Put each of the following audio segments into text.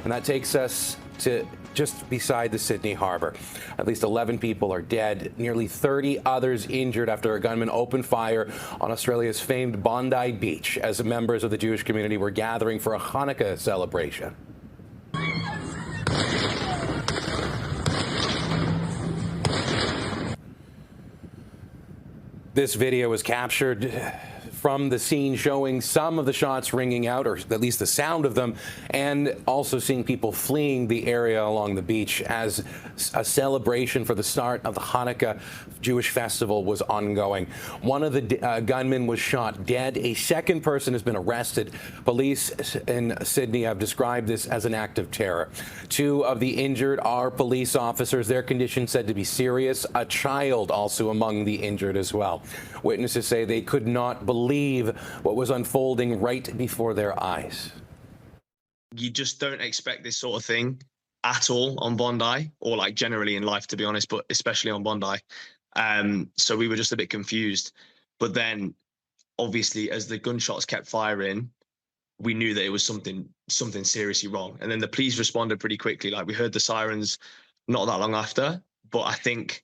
And that takes us to just beside the Sydney Harbour. At least 11 people are dead, nearly 30 others injured after a gunman opened fire on Australia's famed Bondi Beach as members of the Jewish community were gathering for a Hanukkah celebration. This video was captured from the scene, showing some of the shots ringing out, or at least the sound of them, and also seeing people fleeing the area along the beach as a celebration for the start of the Hanukkah Jewish festival was ongoing. One of the gunmen was shot dead. A second person has been arrested. Police in Sydney have described this as an act of terror. Two of the injured are police officers. Their condition said to be serious. A child also among the injured as well. Witnesses say they could not believe what was unfolding right before their eyes. You just don't expect this sort of thing at all on Bondi, or like generally in life, to be honest, but especially on Bondi. So we were just a bit confused. But then obviously as the gunshots kept firing, we knew that it was something seriously wrong. And then the police responded pretty quickly. Like, we heard the sirens not that long after, but I think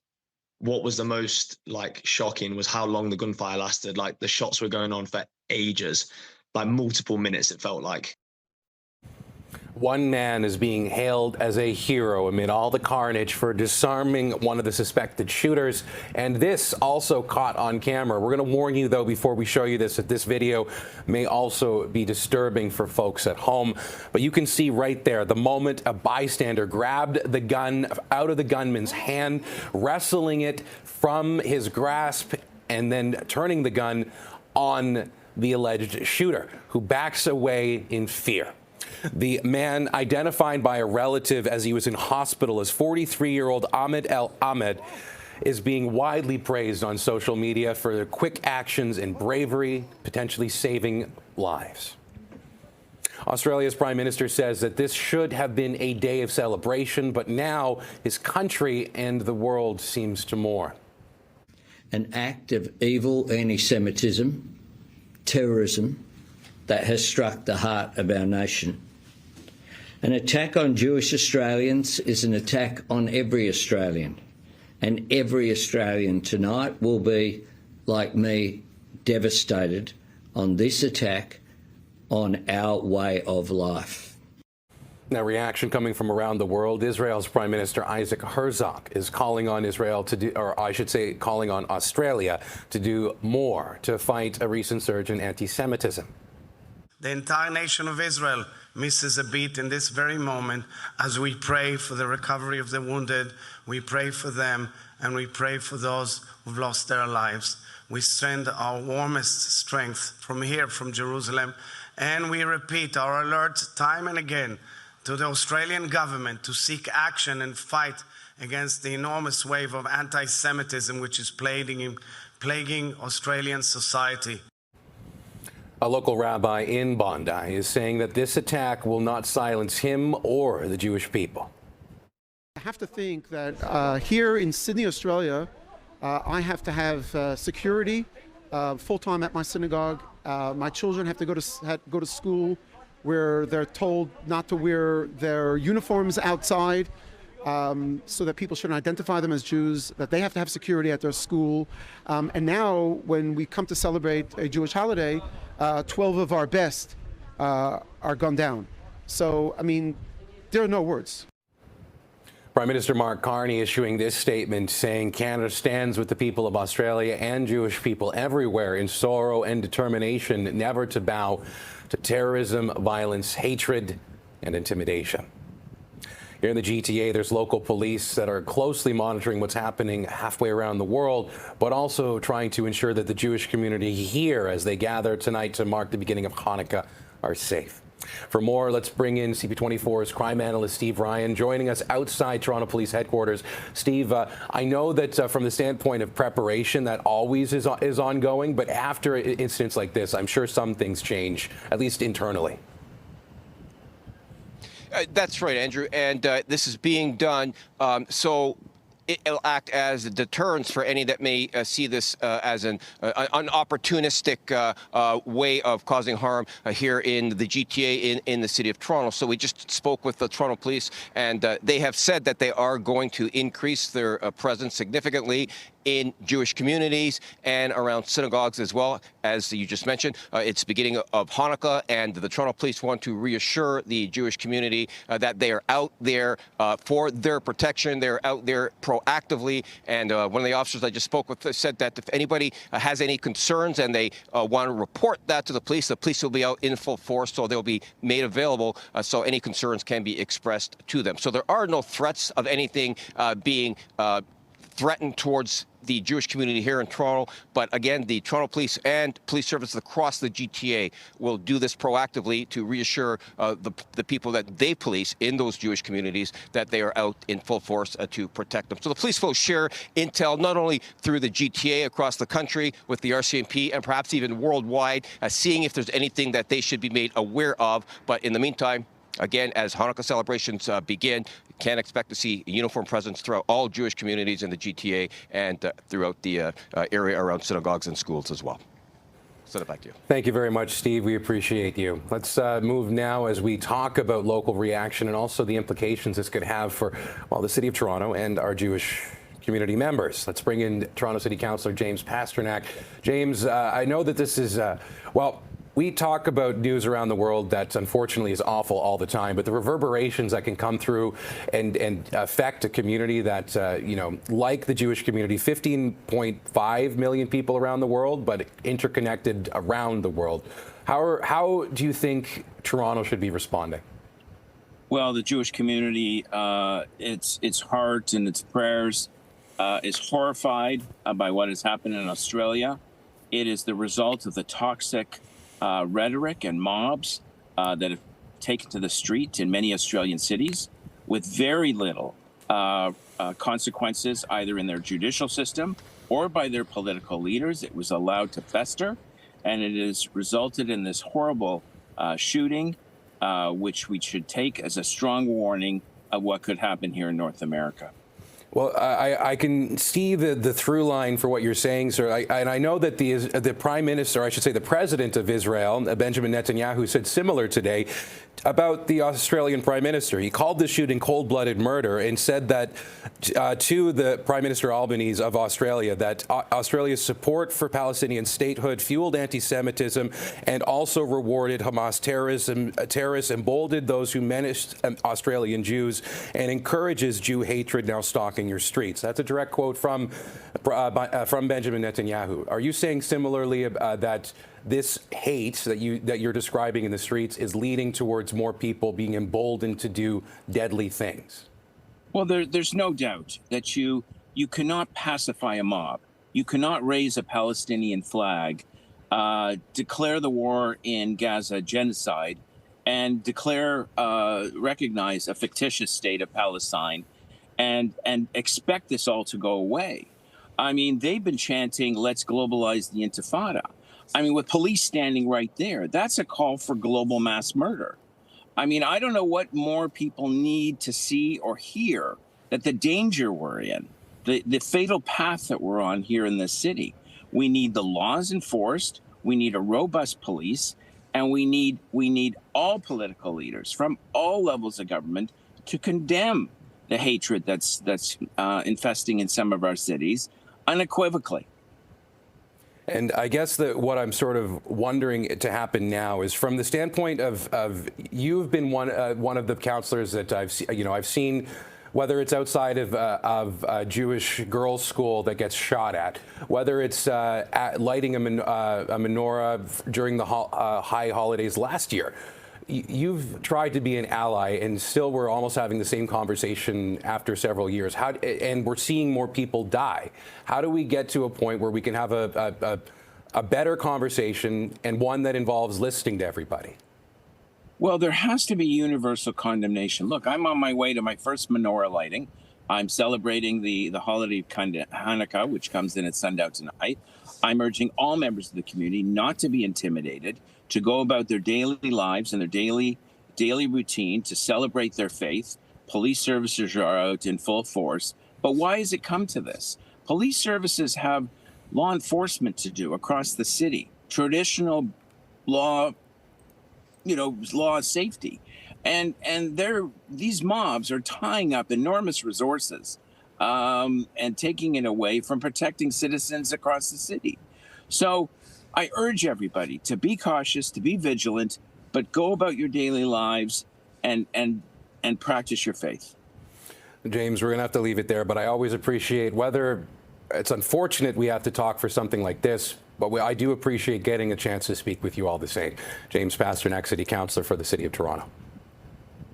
what was the most like shocking was how long the gunfire lasted. Like, the shots were going on for ages, like multiple minutes, it felt like. One man is being hailed as a hero amid all the carnage for disarming one of the suspected shooters. And this also caught on camera. We're going to warn you, though, before we show you this, that this video may also be disturbing for folks at home. But you can see right there the moment a bystander grabbed the gun out of the gunman's hand, wrestling it from his grasp, and then turning the gun on the alleged shooter, who backs away in fear. The man, identified by a relative as he was in hospital as 43-year-old Ahmed El Ahmed, is being widely praised on social media for their quick actions and bravery, potentially saving lives. Australia's Prime Minister says that this should have been a day of celebration, but now his country and the world seems to mourn. An act of evil anti-Semitism, terrorism, that has struck the heart of our nation. An attack on Jewish Australians is an attack on every Australian, and every Australian tonight will be, like me, devastated on this attack on our way of life. Now, reaction coming from around the world. Israel's Prime Minister Isaac Herzog is calling on Israel to do, or I should say calling on Australia to do more to fight a recent surge in anti-Semitism. The entire nation of Israel misses a beat in this very moment as we pray for the recovery of the wounded. We pray for them, and we pray for those who've lost their lives. We send our warmest strength from here, from Jerusalem, and we repeat our alert time and again to the Australian government to seek action and fight against the enormous wave of anti-Semitism which is plaguing Australian society. A local rabbi in Bondi is saying that this attack will not silence him or the Jewish people. I have to think that here in Sydney, Australia, I have to have security full-time at my synagogue. My children have to go to school where they're told not to wear their uniforms outside, so that people shouldn't identify them as Jews, that they have to have security at their school. And now, when we come to celebrate a Jewish holiday, 12 of our best are gunned down. So, I mean, there are no words. Prime Minister Mark Carney issuing this statement saying Canada stands with the people of Australia and Jewish people everywhere in sorrow and determination never to bow to terrorism, violence, hatred, and intimidation. Here in the GTA, there's local police that are closely monitoring what's happening halfway around the world, but also trying to ensure that the Jewish community here, as they gather tonight to mark the beginning of Hanukkah, are safe. For more, let's bring in CP24's crime analyst Steve Ryan, joining us outside Toronto Police Headquarters. Steve, I know that from the standpoint of preparation, that always is ongoing, but after incidents like this, I'm sure some things change, at least internally. That's right, Andrew, and this is being done. So it'll act as a deterrence for any that may see this as an opportunistic way of causing harm here in the GTA in the city of Toronto. So we just spoke with the Toronto Police, and they have said that they are going to increase their presence significantly in Jewish communities and around synagogues as well. As you just mentioned, it's beginning of Hanukkah, and the Toronto Police want to reassure the Jewish community that they are out there for their protection. They're out there proactively. And one of the officers I just spoke with said that if anybody has any concerns and they want to report that to the police will be out in full force, so they'll be made available so any concerns can be expressed to them. So there are no threats of anything being threatened towards the Jewish community here in Toronto. But again, the Toronto Police and police services across the GTA will do this proactively to reassure the people that they police in those Jewish communities that they are out in full force to protect them. So the police will share intel not only through the GTA across the country with the RCMP and perhaps even worldwide, seeing if there's anything that they should be made aware of. But in the meantime, again, as Hanukkah celebrations begin, can expect to see a uniform presence throughout all Jewish communities in the GTA and throughout the area around synagogues and schools as well. Send it back to you. Thank you very much, Steve. We appreciate you. Let's move now as we talk about local reaction and also the implications this could have for, well, the City of Toronto and our Jewish community members. Let's bring in Toronto City Councillor James Pasternak. James, I know that this is, well, we talk about news around the world that unfortunately is awful all the time, but the reverberations that can come through and affect a community that, you know, like the Jewish community, 15.5 million people around the world, but interconnected around the world. How do you think Toronto should be responding? Well, the Jewish community, its heart and its prayers is horrified by what has happened in Australia. It is the result of the toxic rhetoric and mobs that have taken to the street in many Australian cities with very little consequences, either in their judicial system or by their political leaders. It was allowed to fester, and it has resulted in this horrible shooting, which we should take as a strong warning of what could happen here in North America. Well, I can see the through line for what you're saying, sir. And I know that the Prime Minister, I should say the President of Israel, Benjamin Netanyahu, said similar today about the Australian Prime Minister. He called the shooting cold-blooded murder and said that to the Prime Minister Albanese of Australia that Australia's support for Palestinian statehood fueled anti-Semitism and also rewarded Hamas terrorists, emboldened those who menaced Australian Jews, and encourages Jew hatred now stalking your streets. That's a direct quote from Benjamin Netanyahu. Are you saying similarly that this hate that you're describing in the streets is leading towards more people being emboldened to do deadly things? Well, there's no doubt that you cannot pacify a mob. You cannot raise a Palestinian flag, declare the war in Gaza genocide, and recognize a fictitious state of Palestine, and expect this all to go away. I mean, they've been chanting, "Let's globalize the Intifada." I mean, with police standing right there, that's a call for global mass murder. I mean, I don't know what more people need to see or hear that the danger we're in, the fatal path that we're on here in this city. We need the laws enforced. We need a robust police, and we need all political leaders from all levels of government to condemn the hatred that's infesting in some of our cities unequivocally. And I guess that what I'm sort of wondering to happen now is from the standpoint of you've been one of the councillors that I've seen, whether it's outside of a Jewish girls' school that gets shot at, whether it's lighting a menorah during the high holidays last year. You've tried to be an ally, and still we're almost having the same conversation after several years. And we're seeing more people die. How do we get to a point where we can have a better conversation and one that involves listening to everybody? Well, there has to be universal condemnation. Look, I'm on my way to my first menorah lighting. I'm celebrating the holiday of Hanukkah, which comes in at sundown tonight. I'm urging all members of the community not to be intimidated, to go about their daily lives and their daily routine to celebrate their faith. Police services are out in full force, But why has it come to this? Police services have law enforcement to do across the city, traditional law, law of safety. And these mobs are tying up enormous resources and taking it away from protecting citizens across the city. So I urge everybody to be cautious, to be vigilant, but go about your daily lives and practice your faith. James, we're going to have to leave it there, but I always appreciate whether it's unfortunate we have to talk for something like this, but I do appreciate getting a chance to speak with you all the same. James Pasternak, City Councillor for the City of Toronto.